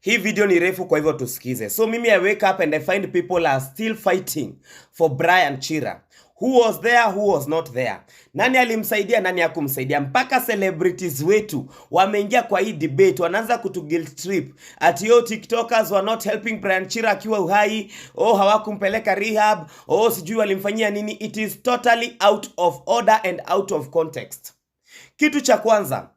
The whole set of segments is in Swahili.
Hii video ni refu kwa hivyo tusikize. So mimi I wake up and I find people are still fighting for Brian Chira. Who was there, who was not there. Nani alimsaidia, nani hakumsaidia. Mpaka celebrities wetu wameingia kwa hii debate, wanaanza kutu guilt trip. Ati yo TikTokers were not helping Brian Chira akiwa uhai, hawakumpeleka rehab, sijui walimfanyia nini. It is totally out of order and out of context. Kitu cha kwanza,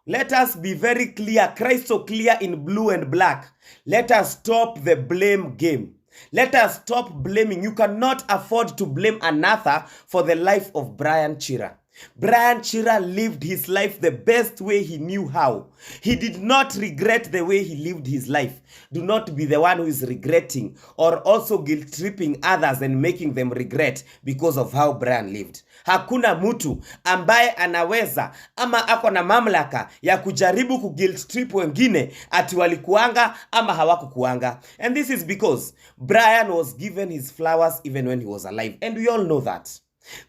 let us be very clear, crystal clear in blue and black. Let us stop the blame game. Let us stop blaming. You cannot afford to blame another for the life of Brian Chira. Brian Chira lived his life the best way he knew how. He did not regret the way he lived his life. Do not be the one who is regretting or also guilt-tripping others and making them regret because of how Brian lived. Hakuna mtu ambaye anaweza ama ako na mamlaka ya kujaribu kuguilt-trip wengine ati walikuanga ama hawakukuanga. And this is because Brian was given his flowers even when he was alive. And we all know that.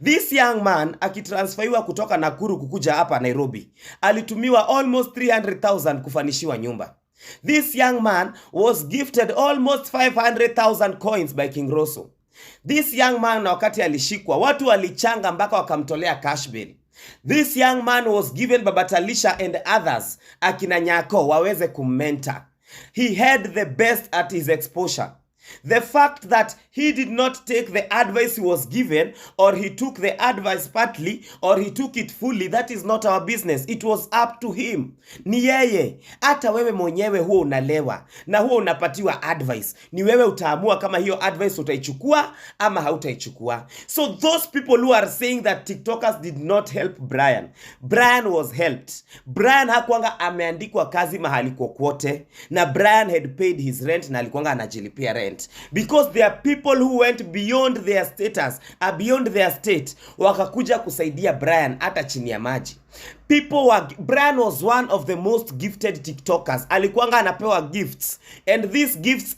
This young man akitransferiwa kutoka Nakuru kukuja hapa Nairobi, alitumiwa almost 300,000 kufanishiwa nyumba. This young man was gifted almost 500,000 coins by King Rosso. This young man na wakati alishikwa, watu walichanga mpaka wakamtolea cash bail. This young man was given Baba Talisha and others, akina Nyako, waweze kummentor. He had the best at his exposure. The fact that he did not take the advice he was given, or he took the advice partly, or he took it fully, that is not our business. It was up to him. Ni yeye. Hata wewe mwenyewe huo unalewa na huo unapatiwa advice. Ni wewe utaamua kama hiyo advice utaichukua ama hautaichukua. So those people who are saying that TikTokers did not help Brian, Brian was helped. Brian hakuanga ameandikwa kazi mahali kokote, na Brian had paid his rent na alikuanga anajilipia rent. Because there are people who went beyond their status, beyond their state, wakakuja kusaidia Brian hata chini ya maji. Brian was one of the most gifted TikTokers. Alikuanga anapewa gifts, and these gifts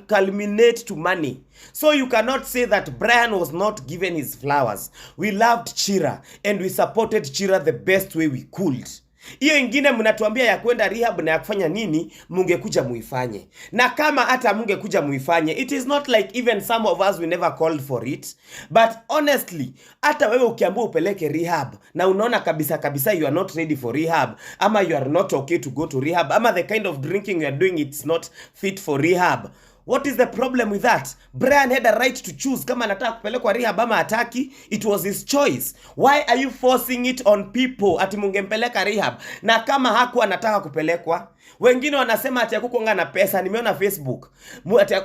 culminate to money. So you cannot say that Brian was not given his flowers. We loved Chira and we supported Chira the best way we could. Hiyo ingine mnatuambia ya kwenda rehab na ya kufanya nini, mungekuja muifanye. Na kama hata mungekuja muifanye, it is not like even some of us we never called for it. But honestly, hata wewe ukiambiwa upeleke rehab na unaona kabisa you are not ready for rehab, ama you are not okay to go to rehab, ama the kind of drinking you are doing it's not fit for rehab, what is the problem with that? Brian had a right to choose kama anataka kupelekwa rehab ama hataki. It was his choice. Why are you forcing it on people ati mungempeleka rehab na kama hakuwa anataka kupelekwa? Wengine wanasema ati hakukuanga na pesa. Nimeona Facebook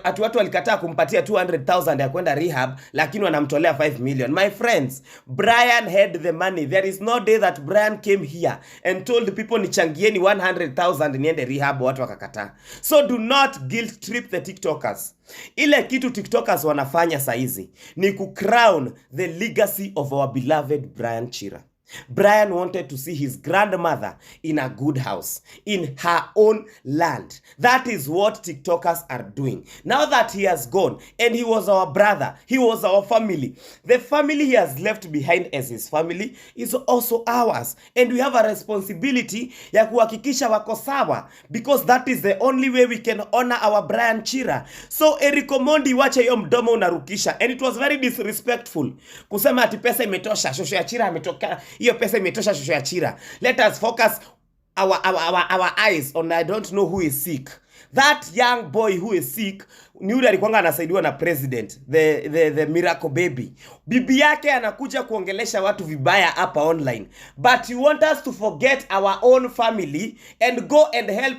ati watu walikataa kumpatia 200,000 ya kwenda rehab, lakini wanamtolea 5 million. My friends, Brian had the money. There is no day that Brian came here and told people nichangieni 100,000 niende rehab, watu wakakataa. So do not guilt trip the TikTokers. Ile kitu TikTokers wanafanya saizi ni kucrown the legacy of our beloved Brian Chira. Brian wanted to see his grandmother in a good house, in her own land. That is what TikTokers are doing. Now that he has gone, and he was our brother, he was our family, the family he has left behind as his family is also ours. And we have a responsibility ya kuhakikisha wako sawa, because that is the only way we can honor our Brian Chira. So Eric Omondi, wache hiyo mdomo unarukisha. And it was very disrespectful kusema ati pesa imetosha, shosho ya Chira ametoka, hiyo pesa imetosha shosho ya Chira. Let us focus our eyes on I don't know who is sick. That young boy who is sick ni yule alikuanga anasaidiwa na president, the miracle baby. Bibi yake anakuja kuongelesha watu vibaya hapa online. But you want us to forget our own family and go and help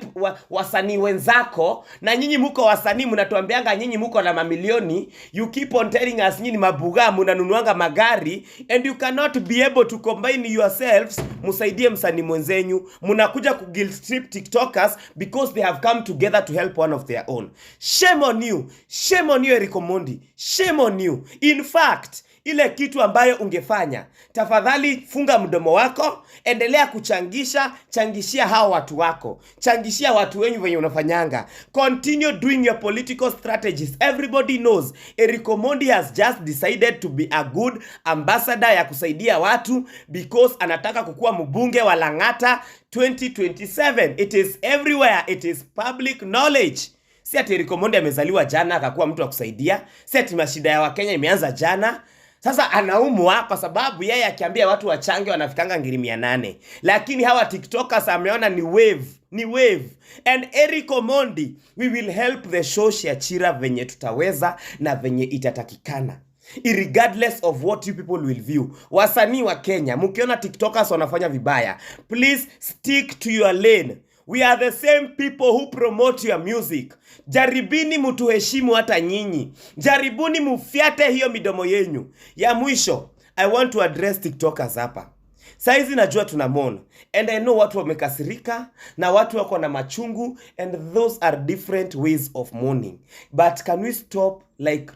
wasanii wenzako. Na nyinyi muko wasanii mnatuambianga nyinyi muko na mamilioni. You keep on telling us nyinyi mabuga mnanunuanga magari, and you cannot be able to combine yourselves musaidie msanii mwenzenyu. Mnakuja ku guilt trip TikTokers because they have come together to help one of their own. Shame on you. Shame on you, Eric Omondi. Shame on you. In fact, ile kitu ambayo ungefanya, tafadhali funga mdomo wako, endelea kuchangisha, changishia hao watu wako, changishia watu wenyu wenye unafanyanga. Continue doing your political strategies. Everybody knows Eric Omondi has just decided to be a good ambassador ya kusaidia watu because anataka kukuwa mbunge wa Lang'ata 2027. It is everywhere. It is public knowledge. Si ati Eric Omondi amezaliwa jana akakuwa mtu wa kusaidia. Si ati mashida ya Wakenya imeanza jana. Sasa anaumwa kwa sababu yeye akiambia watu wachange wanafikanga 800. Lakini hawa TikTokers ameona ni wave. Ni wave. And Eric Omondi, we will help the show ya Chira venye tutaweza na venye itatakikana. Irregardless of what you people will view. Wasanii wa Kenya, mkiona TikTokers wanafanya vibaya, please stick to your lane. We are the same people who promote your music. Jaribini mtuheshimu hata nyinyi. Jaribuni mufiate hiyo midomo yenyu. Ya mwisho, I want to address TikTokers hapa. Saizi najua tunamona. And I know watu wamekasirika na watu wako na machungu, and those are different ways of mourning. But can we stop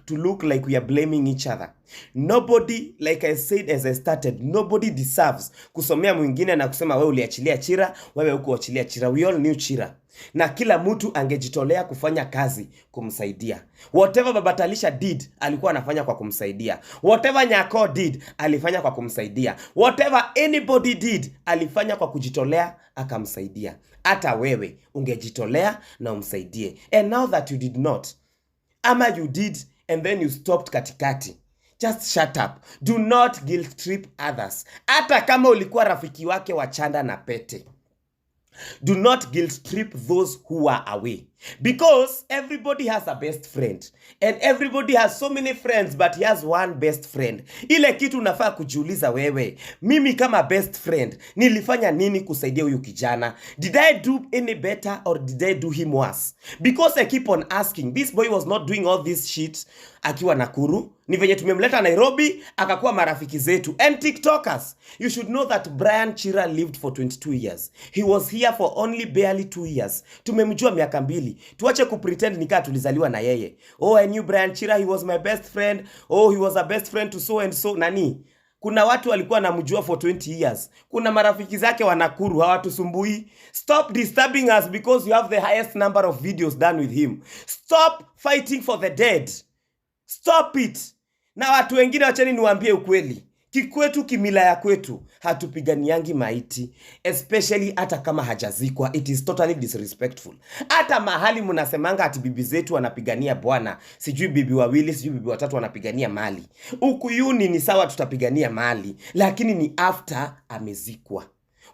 to look like we are blaming each other? Nobody, like I said as I started, nobody deserves kusomea mwingine na kusema wewe uliachilia Chira, wewe hukuachilia Chira. We all knew Chira. Na kila mtu angejitolea kufanya kazi kumsaidia. Whatever Baba Talisha did, alikuwa anafanya kwa kumsaidia. Whatever Nyako did, alifanya kwa kumsaidia. Whatever anybody did, alifanya kwa kujitolea akamsaidia. Hata wewe ungejitolea na umsaidie. And now that you did not, ama you did and then you stopped katikati, just shut up. Do not guilt trip others. Hata kama ulikuwa rafiki wake wa chanda na pete, do not guilt trip those who are away. Because everybody has a best friend. And everybody has so many friends, but he has one best friend. Ile kitu unafaa kujiuliza wewe, mimi kama best friend, nilifanya nini kusaidia huyu kijana? Did I do any better or did I do him worse? Because I keep on asking, this boy was not doing all this shit akiwa Nakuru. Ni venye tumemleta Nairobi, akakuwa marafiki zetu. And TikTokers, you should know that Brian Chira lived for 22 years. He was here for only barely 2 years. Tumemjua miaka 2. Tuache kupretend nikaa tulizaliwa na yeye. Oh, I knew Brian Chira, he was my best friend. Oh, he was a best friend to so and so. Nani? Kuna watu walikuwa namjua for 20 years. Kuna marafiki zake wa Nakuru, hawatusumbui. Stop disturbing us because you have the highest number of videos done with him. Stop fighting for the dead. Stop it. Na watu wengine wacheni niwaambie ukweli. Kikwetu, kimila ya kwetu, hatupiganiangi maiti, especially hata kama hajazikwa. It is totally disrespectful. Hata mahali mnasemanga ati bibi zetu wanapigania bwana, sijui bibi wawili, sijui bibi watatu wanapigania mali. Ukuyuni ni sawa, tutapigania mali, lakini ni after amezikwa.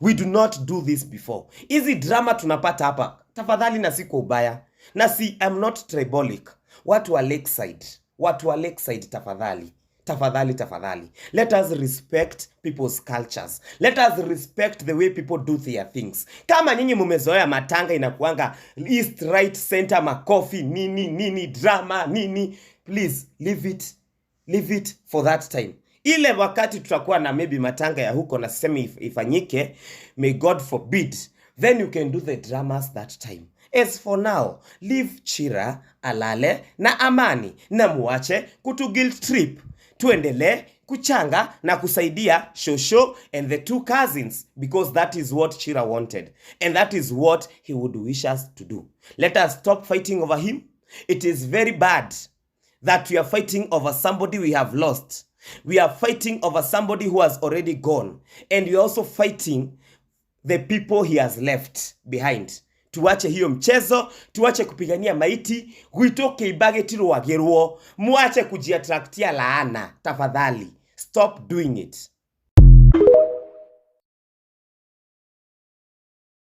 We do not do this before. Hizi drama tunapata hapa, tafadhali na si kwa ubaya. Na si, I'm not tribalic. Watu wa Lakeside, tafadhali. Tafadhali. Let us respect people's cultures. Let us respect the way people do their things. Kama nyinyi mumezoea matanga inakuanga east, right, center, makofi, nini, drama, nini. Please, leave it for that time. Ile wakati tutakuwa na maybe matanga ya huko na sisemi ifanyike, may God forbid, then you can do the dramas that time. As for now, leave Chira alale na amani na muache kutu guilt trip. Tuendelee kuchanga na kusaidia Shosho and the 2 cousins, because that is what Chira wanted and that is what he would wish us to do. Let us stop fighting over him. It is very bad that we are fighting over somebody we have lost. We are fighting over somebody who has already gone, and we are also fighting the people he has left behind. Tuache hiyo mchezo, tuache kupigania maiti, guitoke ibage tiro wageruo, muache kujiatraktia laana, tafadhali. Stop doing it.